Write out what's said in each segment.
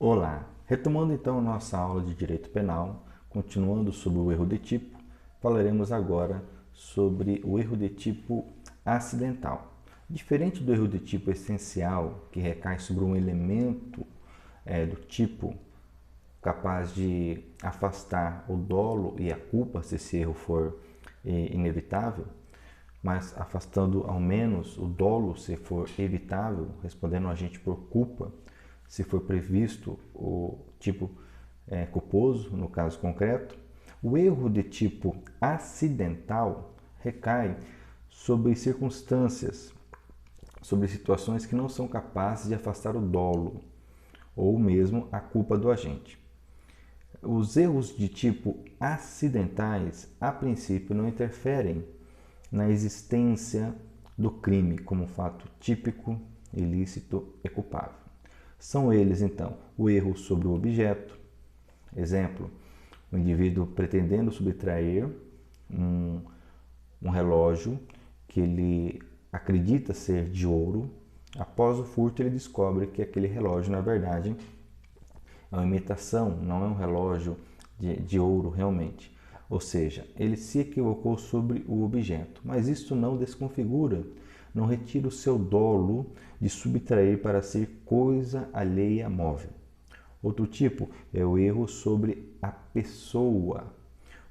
Olá! Retomando então a nossa aula de Direito Penal, continuando sobre o erro de tipo, falaremos agora sobre o erro de tipo acidental. Diferente do erro de tipo essencial, que recai sobre um elemento do tipo capaz de afastar o dolo e a culpa, se esse erro for inevitável, mas afastando ao menos o dolo se for evitável, respondendo a gente por culpa, se for previsto o tipo culposo, no caso concreto. O erro de tipo acidental recai sobre circunstâncias, sobre situações que não são capazes de afastar o dolo ou mesmo a culpa do agente. Os erros de tipo acidentais, a princípio, não interferem na existência do crime como fato típico, ilícito e culpável. São eles, então, o erro sobre o objeto. Exemplo, o indivíduo pretendendo subtrair um relógio que ele acredita ser de ouro. Após o furto, ele descobre que aquele relógio, na verdade, é uma imitação, não é um relógio de ouro realmente. Ou seja, ele se equivocou sobre o objeto, mas isto não desconfigura, não retira o seu dolo de subtrair para ser coisa alheia móvel. Outro tipo é o erro sobre a pessoa,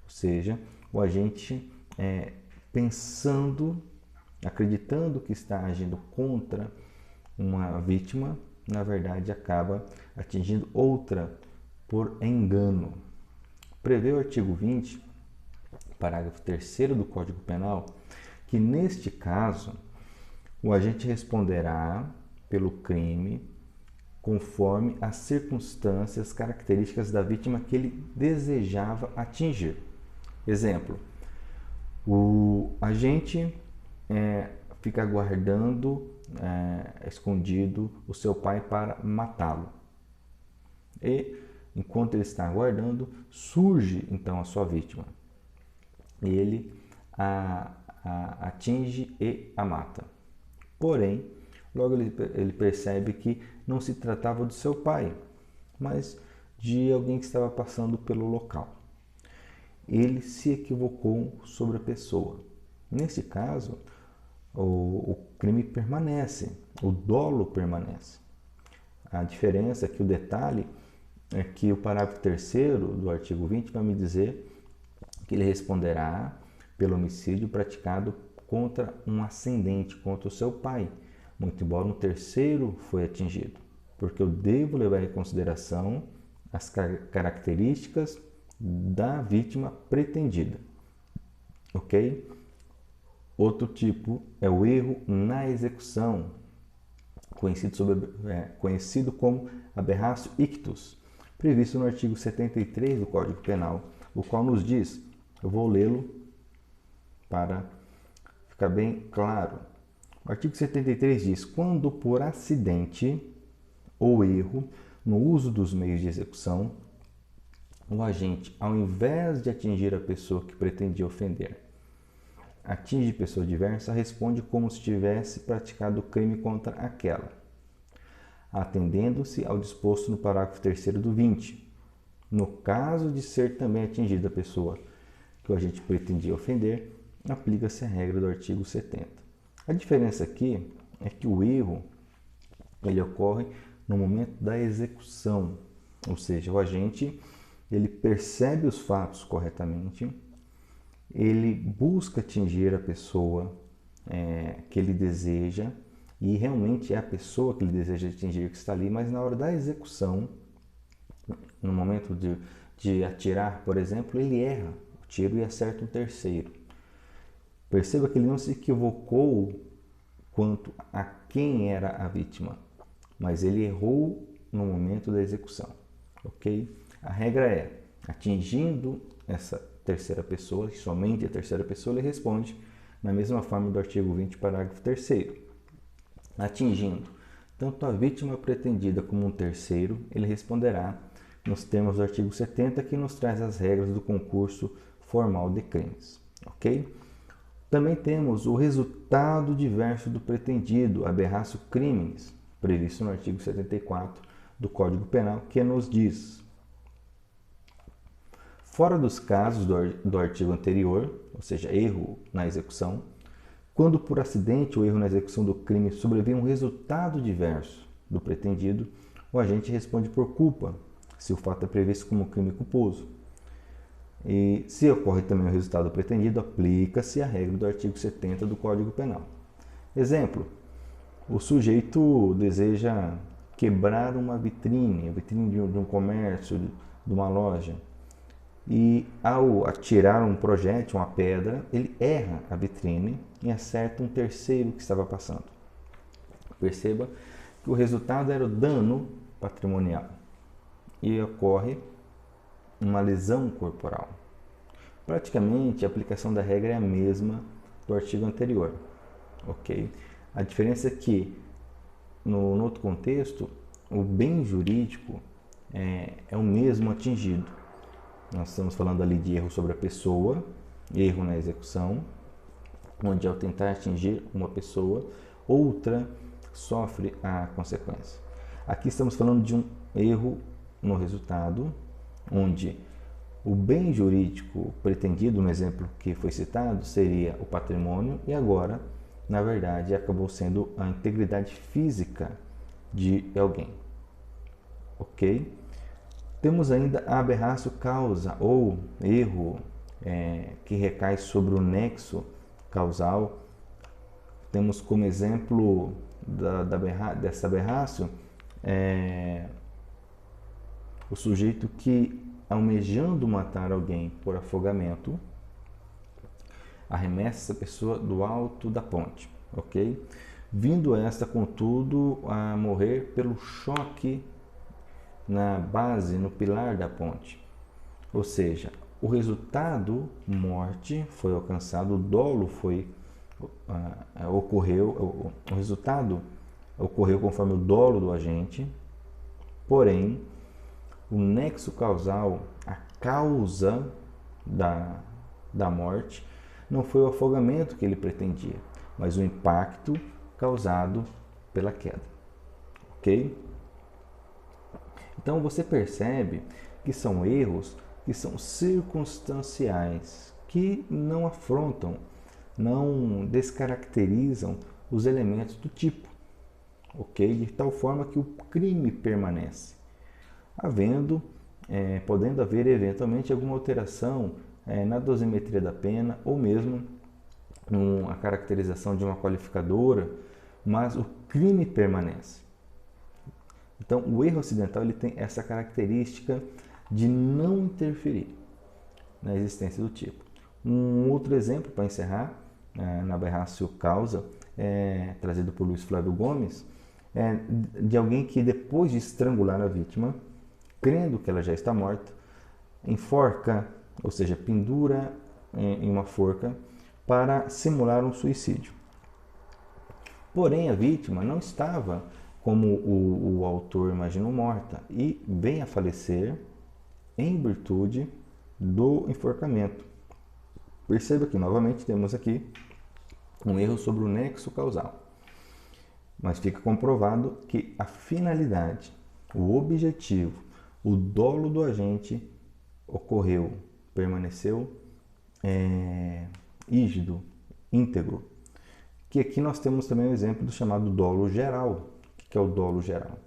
ou seja, o agente pensando, acreditando que está agindo contra uma vítima, na verdade acaba atingindo outra por engano. Prevê o artigo 20, parágrafo 3º do Código Penal, que neste caso o agente responderá pelo crime conforme as circunstâncias características da vítima que ele desejava atingir. Exemplo, o agente fica aguardando escondido o seu pai para matá-lo. E enquanto ele está aguardando, surge então a sua vítima. Ele a atinge e a mata. Porém, logo ele percebe que não se tratava do seu pai, mas de alguém que estava passando pelo local. Ele se equivocou sobre a pessoa. Nesse caso, o crime permanece, o dolo permanece. A diferença é que o detalhe é que o parágrafo 3º do artigo 20 vai me dizer que ele responderá pelo homicídio praticado contra um ascendente, contra o seu pai, muito embora um terceiro foi atingido, porque eu devo levar em consideração as características da vítima pretendida, ok? Outro tipo é o erro na execução, conhecido como aberratio ictus, previsto no artigo 73 do Código Penal, o qual nos diz, eu vou lê-lo para ficar bem claro. O artigo 73 diz: quando por acidente ou erro no uso dos meios de execução, o agente, ao invés de atingir a pessoa que pretendia ofender, atinge pessoa diversa, responde como se tivesse praticado o crime contra aquela, atendendo-se ao disposto no parágrafo 3º do 20. No caso de ser também atingida a pessoa que o agente pretendia ofender, aplica-se a regra do artigo 70. A diferença aqui é que o erro ele ocorre no momento da execução, ou seja, o agente ele percebe os fatos corretamente, ele busca atingir a pessoa que ele deseja e realmente é a pessoa que ele deseja atingir que está ali, mas na hora da execução, no momento de atirar, por exemplo, ele erra o tiro e acerta um terceiro. Perceba que ele não se equivocou quanto a quem era a vítima, mas ele errou no momento da execução, ok? A regra é, atingindo essa terceira pessoa, somente a terceira pessoa, ele responde na mesma forma do artigo 20, parágrafo 3º. Atingindo tanto a vítima pretendida como um terceiro, ele responderá nos termos do artigo 70, que nos traz as regras do concurso formal de crimes, ok? Também temos o resultado diverso do pretendido, aberratio criminis, previsto no artigo 74 do Código Penal, que nos diz: fora dos casos do artigo anterior, ou seja, erro na execução, quando por acidente ou erro na execução do crime sobrevém um resultado diverso do pretendido, o agente responde por culpa, se o fato é previsto como crime culposo. E se ocorre também o resultado pretendido, aplica-se a regra do artigo 70 do Código Penal. Exemplo: o sujeito deseja quebrar uma vitrine, a vitrine de um comércio, de uma loja, e ao atirar um projétil, uma pedra, ele erra a vitrine e acerta um terceiro que estava passando. Perceba que o resultado era o dano patrimonial e ocorre uma lesão corporal. Praticamente a aplicação da regra é a mesma do artigo anterior, ok? A diferença é que no outro contexto o bem jurídico é o mesmo atingido. Nós estamos falando ali de erro sobre a pessoa, erro na execução, onde ao tentar atingir uma pessoa, outra sofre a consequência. Aqui estamos falando de um erro no resultado, onde o bem jurídico pretendido, no exemplo que foi citado, seria o patrimônio e agora, na verdade, acabou sendo a integridade física de alguém. Ok? Temos ainda a aberratio causa, ou erro que recai sobre o nexo causal. Temos como exemplo dessa aberratio o sujeito que, almejando matar alguém por afogamento, arremessa essa pessoa do alto da ponte, ok? Vindo esta, contudo, a morrer pelo choque na base, no pilar da ponte. Ou seja, o resultado, morte, foi alcançado, o dolo ocorreu, o resultado ocorreu conforme o dolo do agente, porém, o nexo causal, a causa da morte, não foi o afogamento que ele pretendia, mas o impacto causado pela queda. Ok? Então você percebe que são erros que são circunstanciais, que não afrontam, não descaracterizam os elementos do tipo, ok? De tal forma que o crime permanece, podendo haver eventualmente alguma alteração na dosimetria da pena ou mesmo a caracterização de uma qualificadora, mas o crime permanece. Então, o erro acidental ele tem essa característica de não interferir na existência do tipo. Um outro exemplo para encerrar, na aberratio causa, trazido por Luiz Flávio Gomes, de alguém que depois de estrangular a vítima, crendo que ela já está morta, enforca, ou seja, pendura em uma forca para simular um suicídio. Porém, a vítima não estava como o autor imaginou morta e vem a falecer em virtude do enforcamento. Perceba que novamente temos aqui um erro sobre o nexo causal, mas fica comprovado que a finalidade, o objetivo, o dolo do agente ocorreu, permaneceu rígido, íntegro. Que aqui nós temos também o exemplo do chamado dolo geral. O que é o dolo geral?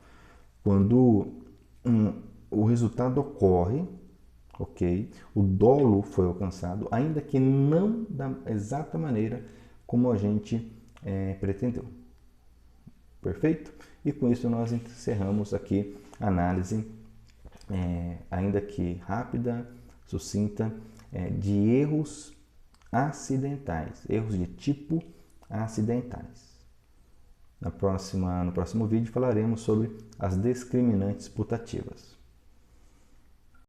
Quando o resultado ocorre, ok? O dolo foi alcançado, ainda que não da exata maneira como a gente pretendeu. Perfeito? E com isso nós encerramos aqui a análise, ainda que rápida, sucinta, de erros acidentais, erros de tipo acidentais. No próximo vídeo falaremos sobre as discriminantes putativas.